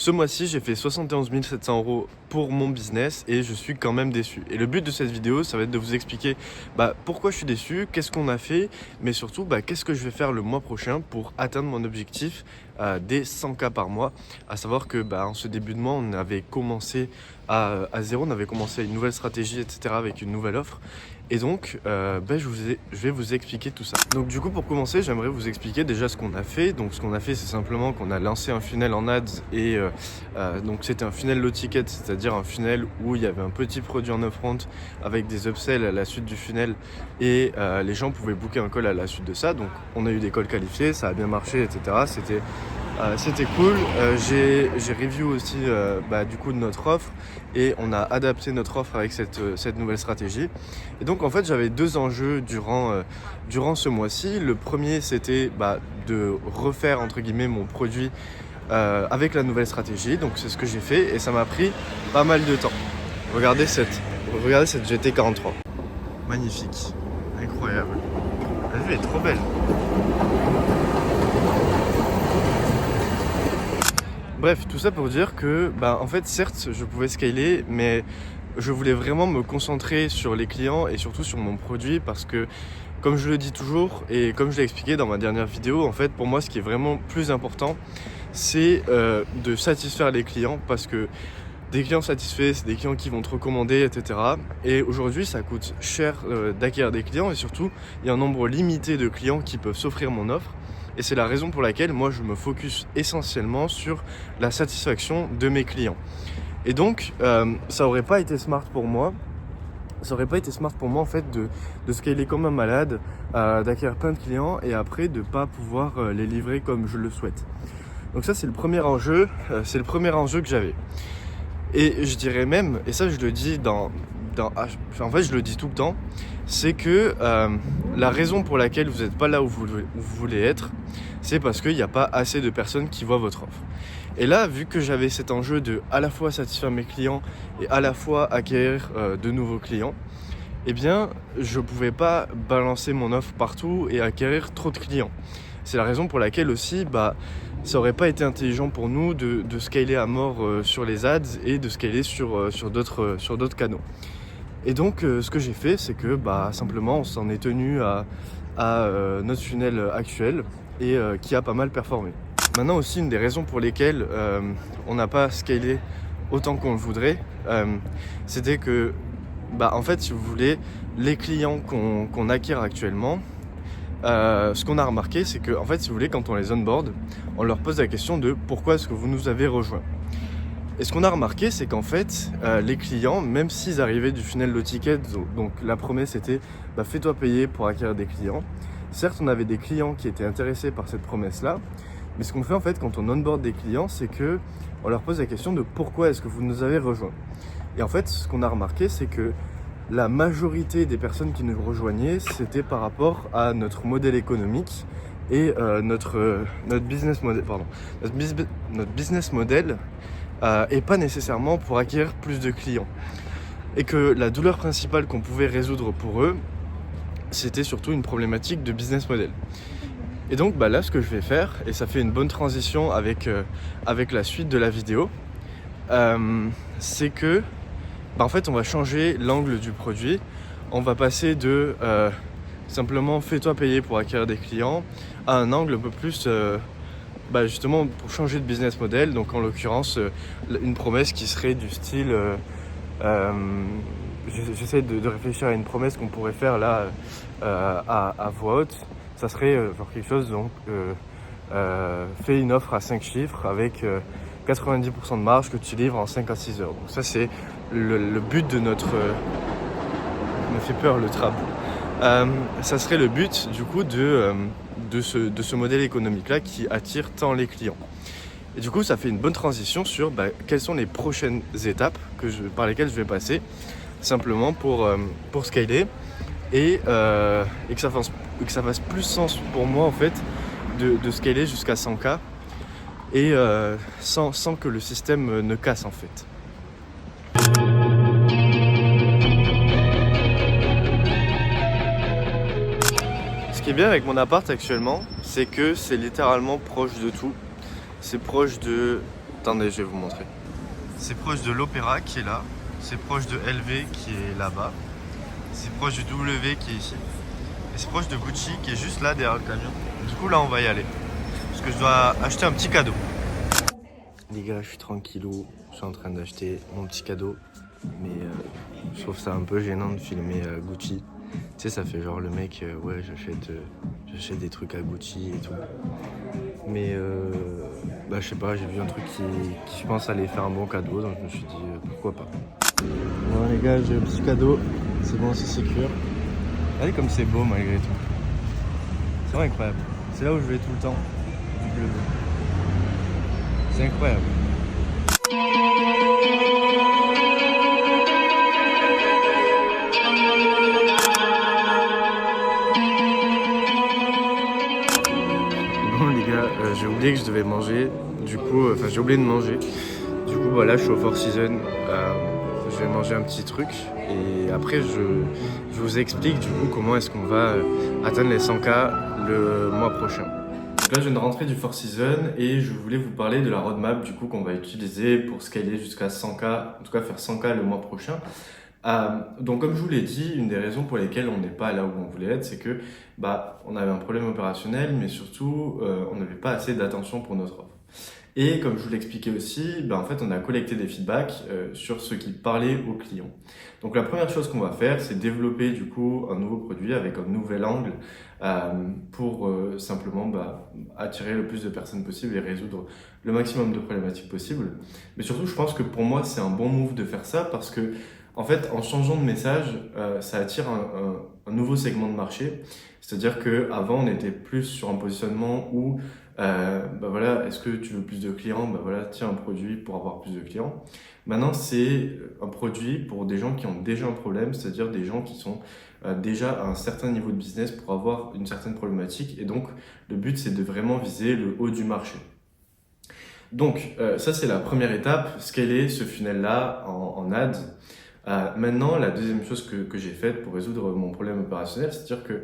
Ce mois-ci, j'ai fait 71 700 € pour mon business et je suis quand même déçu. Et le but de cette vidéo, ça va être de vous expliquer pourquoi je suis déçu, qu'est-ce qu'on a fait, mais surtout qu'est-ce que je vais faire le mois prochain pour atteindre mon objectif des 100K par mois. À savoir que en ce début de mois, on avait commencé à zéro, on avait commencé une nouvelle stratégie, etc. avec une nouvelle offre. Et donc, je vais vous expliquer tout ça. Donc du coup, pour commencer, j'aimerais vous expliquer déjà ce qu'on a fait. Donc ce qu'on a fait, c'est simplement qu'on a lancé un funnel en ads et donc c'était un funnel low ticket, c'est-à-dire un funnel où il y avait un petit produit en upfront avec des upsells à la suite du funnel et les gens pouvaient booker un call à la suite de ça. Donc on a eu des calls qualifiés, ça a bien marché, etc. C'était cool. J'ai review aussi du coup de notre offre et on a adapté notre offre avec cette nouvelle stratégie. Et donc en fait j'avais deux enjeux durant ce mois-ci. Le premier c'était de refaire entre guillemets mon produit avec la nouvelle stratégie. Donc c'est ce que j'ai fait et ça m'a pris pas mal de temps. Regardez cette GT43. Magnifique, incroyable. La vue est trop belle. Bref, tout ça pour dire que, en fait, certes, je pouvais scaler, mais je voulais vraiment me concentrer sur les clients et surtout sur mon produit parce que, comme je le dis toujours et comme je l'ai expliqué dans ma dernière vidéo, en fait, pour moi, ce qui est vraiment plus important, c'est de satisfaire les clients parce que des clients satisfaits, c'est des clients qui vont te recommander, etc. Et aujourd'hui, ça coûte cher d'acquérir des clients et surtout, il y a un nombre limité de clients qui peuvent s'offrir mon offre. Et c'est la raison pour laquelle moi je me focus essentiellement sur la satisfaction de mes clients. Et donc ça aurait pas été smart pour moi. Ça aurait pas été smart pour moi en fait de scaler comme un malade, d'acquérir plein de clients et après de pas pouvoir les livrer comme je le souhaite. Donc ça c'est le premier enjeu, que j'avais. Et je dirais même, et ça je le dis en fait je le dis tout le temps, c'est que la raison pour laquelle vous n'êtes pas là où vous voulez être, c'est parce qu'il n'y a pas assez de personnes qui voient votre offre. Et là, vu que j'avais cet enjeu de à la fois satisfaire mes clients et à la fois acquérir de nouveaux clients, eh bien, je ne pouvais pas balancer mon offre partout et acquérir trop de clients. C'est la raison pour laquelle aussi, ça aurait pas été intelligent pour nous de scaler à mort sur les ads et de scaler sur d'autres canaux. Et donc ce que j'ai fait, c'est que simplement on s'en est tenu à notre funnel actuel et qui a pas mal performé. Maintenant aussi, une des raisons pour lesquelles on n'a pas scalé autant qu'on le voudrait, c'était que en fait, si vous voulez, les clients qu'on acquiert actuellement, ce qu'on a remarqué, c'est que en fait, si vous voulez, quand on les onboard, on leur pose la question de pourquoi est-ce que vous nous avez rejoints. Et ce qu'on a remarqué, c'est qu'en fait, les clients, même s'ils arrivaient du funnel low ticket, donc la promesse était fais-toi payer pour acquérir des clients. Certes, on avait des clients qui étaient intéressés par cette promesse-là, mais ce qu'on fait en fait quand on onboard des clients, c'est que on leur pose la question de pourquoi est-ce que vous nous avez rejoints. Et en fait, ce qu'on a remarqué, c'est que la majorité des personnes qui nous rejoignaient, c'était par rapport à notre modèle économique et notre business model, notre business model. Et pas nécessairement pour acquérir plus de clients. Et que la douleur principale qu'on pouvait résoudre pour eux, c'était surtout une problématique de business model. Et donc là, ce que je vais faire, et ça fait une bonne transition avec la suite de la vidéo, c'est que en fait on va changer l'angle du produit. On va passer de simplement fais-toi payer pour acquérir des clients à un angle un peu plus justement pour changer de business model, donc en l'occurrence une promesse qui serait du style j'essaie de réfléchir à une promesse qu'on pourrait faire là à voix haute. Ça serait quelque chose donc fais une offre à 5 chiffres avec 90% de marge que tu livres en 5 à 6 heures. Donc ça c'est le but de notre me fait peur le tram. Ça serait le but du coup de ce modèle économique-là qui attire tant les clients. Et du coup, ça fait une bonne transition sur quelles sont les prochaines étapes par lesquelles je vais passer, simplement pour scaler et que ça fasse plus sens pour moi en fait de scaler jusqu'à 100K et sans que le système ne casse en fait. Ce qui est bien avec mon appart actuellement, c'est que c'est littéralement proche de tout. C'est proche de Attendez, je vais vous montrer. C'est proche de l'Opéra qui est là, c'est proche de LV qui est là-bas, c'est proche du W qui est ici, et c'est proche de Gucci qui est juste là derrière le camion. Du coup là on va y aller, parce que je dois acheter un petit cadeau. Les gars, je suis tranquillou, je suis en train d'acheter mon petit cadeau, mais je trouve ça un peu gênant de filmer Gucci. Tu sais, ça fait genre le mec, ouais, j'achète des trucs à Gucci et tout. Mais bah, je sais pas, j'ai vu un truc qui je pense allait faire un bon cadeau, donc je me suis dit pourquoi pas. Bon les gars, j'ai un petit cadeau, c'est bon, c'est sécure. Regardez comme c'est beau malgré tout. C'est vraiment incroyable. C'est là où je vais tout le temps, du bleu. C'est incroyable. Bon les gars, j'ai oublié que je devais manger, du coup, j'ai oublié de manger. Du coup voilà, je suis au Four Seasons, je vais manger un petit truc et après je vous explique du coup comment est-ce qu'on va atteindre les 100K le mois prochain. Donc là je viens de rentrer du Four Seasons et je voulais vous parler de la roadmap du coup qu'on va utiliser pour scaler jusqu'à 100K, en tout cas faire 100K le mois prochain. Donc comme je vous l'ai dit, une des raisons pour lesquelles on n'est pas là où on voulait être, c'est que on avait un problème opérationnel, mais surtout on n'avait pas assez d'attention pour notre offre. Et comme je vous l'expliquais aussi, en fait on a collecté des feedbacks sur ce qui parlait aux clients. Donc la première chose qu'on va faire, c'est développer du coup un nouveau produit avec un nouvel angle pour simplement attirer le plus de personnes possible et résoudre le maximum de problématiques possibles. Mais surtout, je pense que pour moi, c'est un bon move de faire ça parce que en fait, en changeant de message, ça attire un nouveau segment de marché. C'est-à-dire qu'avant, on était plus sur un positionnement où, voilà, est-ce que tu veux plus de clients? Voilà, tiens un produit pour avoir plus de clients. Maintenant, c'est un produit pour des gens qui ont déjà un problème, c'est-à-dire des gens qui sont déjà à un certain niveau de business pour avoir une certaine problématique. Et donc, le but, c'est de vraiment viser le haut du marché. Donc, ça, c'est la première étape, scaler ce funnel-là en ads. Maintenant, la deuxième chose que j'ai faite pour résoudre mon problème opérationnel, c'est-à-dire que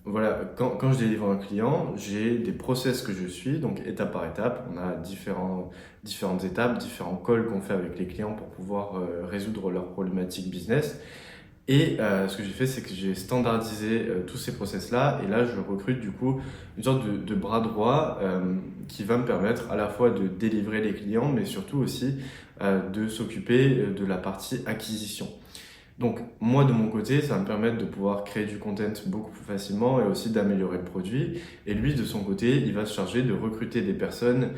voilà, quand je délivre un client, j'ai des process que je suis, donc étape par étape. On a différentes étapes, différents calls qu'on fait avec les clients pour pouvoir résoudre leurs problématiques business. Et ce que j'ai fait, c'est que j'ai standardisé tous ces process-là. Et là, je recrute du coup une sorte de bras droit qui va me permettre à la fois de délivrer les clients, mais surtout aussi de s'occuper de la partie acquisition. Donc moi, de mon côté, ça va me permettre de pouvoir créer du content beaucoup plus facilement et aussi d'améliorer le produit. Et lui, de son côté, il va se charger de recruter des personnes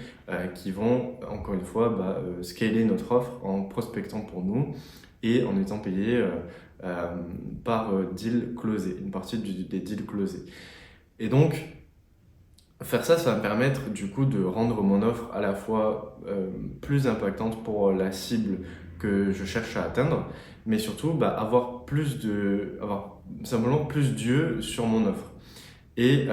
qui vont, encore une fois, scaler notre offre en prospectant pour nous et en étant payés par deal closé, une partie des deals closés. Et donc, faire ça, ça va me permettre du coup de rendre mon offre à la fois plus impactante pour la cible que je cherche à atteindre, mais surtout avoir simplement plus d'yeux sur mon offre. Et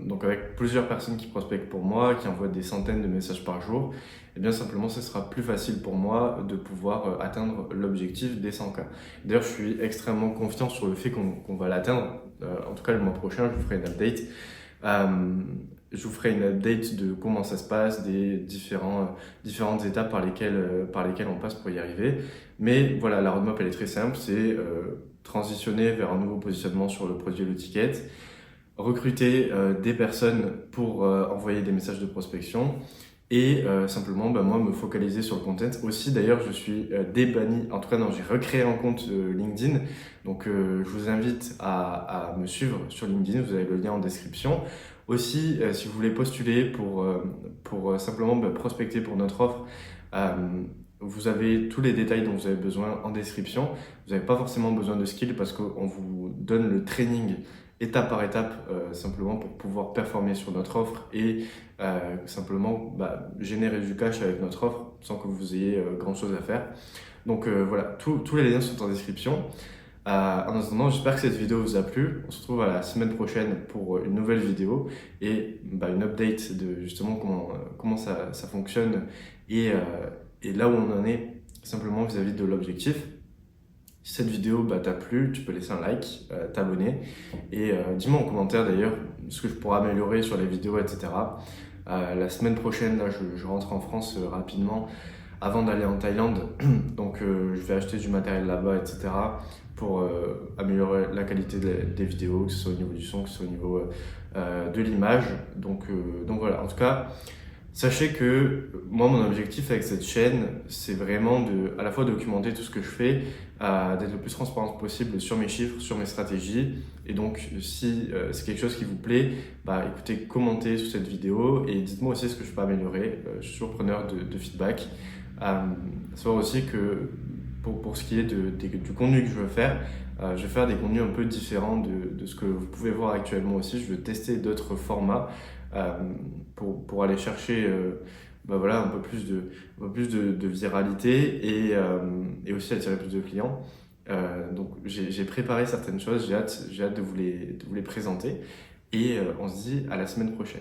donc avec plusieurs personnes qui prospectent pour moi, qui envoient des centaines de messages par jour, et bien simplement ce sera plus facile pour moi de pouvoir atteindre l'objectif des 100K. D'ailleurs, je suis extrêmement confiant sur le fait qu'on va l'atteindre. En tout cas, le mois prochain, je vous ferai une update. Je vous ferai une update de comment ça se passe, des différentes étapes par lesquelles on passe pour y arriver. Mais voilà, la roadmap elle est très simple, c'est transitionner vers un nouveau positionnement sur le produit et le ticket, recruter des personnes pour envoyer des messages de prospection et simplement moi me focaliser sur le content. Aussi d'ailleurs je suis débanni, en tout cas non, j'ai recréé un compte LinkedIn, donc je vous invite à me suivre sur LinkedIn, vous avez le lien en description. Aussi si vous voulez postuler pour simplement prospecter pour notre offre, vous avez tous les détails dont vous avez besoin en description. Vous n'avez pas forcément besoin de skills parce qu'on vous donne le training étape par étape, simplement pour pouvoir performer sur notre offre et simplement générer du cash avec notre offre sans que vous ayez grand chose à faire. Donc voilà, tous les liens sont en description. En attendant, j'espère que cette vidéo vous a plu. On se retrouve à la semaine prochaine pour une nouvelle vidéo et une update de justement comment ça fonctionne et là où on en est simplement vis-à-vis de l'objectif. Si cette vidéo t'a plu, tu peux laisser un like, t'abonner et dis-moi en commentaire d'ailleurs ce que je pourrais améliorer sur les vidéos, etc. La semaine prochaine, là, je rentre en France rapidement avant d'aller en Thaïlande. Donc je vais acheter du matériel là-bas, etc. pour améliorer la qualité des vidéos, que ce soit au niveau du son, que ce soit au niveau de l'image. Donc voilà, en tout cas, sachez que moi, mon objectif avec cette chaîne, c'est vraiment de à la fois documenter tout ce que je fais, d'être le plus transparent possible sur mes chiffres, sur mes stratégies. Et donc, si c'est quelque chose qui vous plaît, bah, écoutez, commentez sous cette vidéo et dites-moi aussi ce que je peux améliorer. Je suis toujours preneur de feedback. Savoir aussi que pour ce qui est du contenu que je veux faire, je vais faire des contenus un peu différents de ce que vous pouvez voir actuellement aussi. Je veux tester d'autres formats euh, pour aller chercher bah voilà, un peu plus de viralité et aussi attirer plus de clients. Donc j'ai préparé certaines choses, j'ai hâte de vous les présenter et on se dit à la semaine prochaine.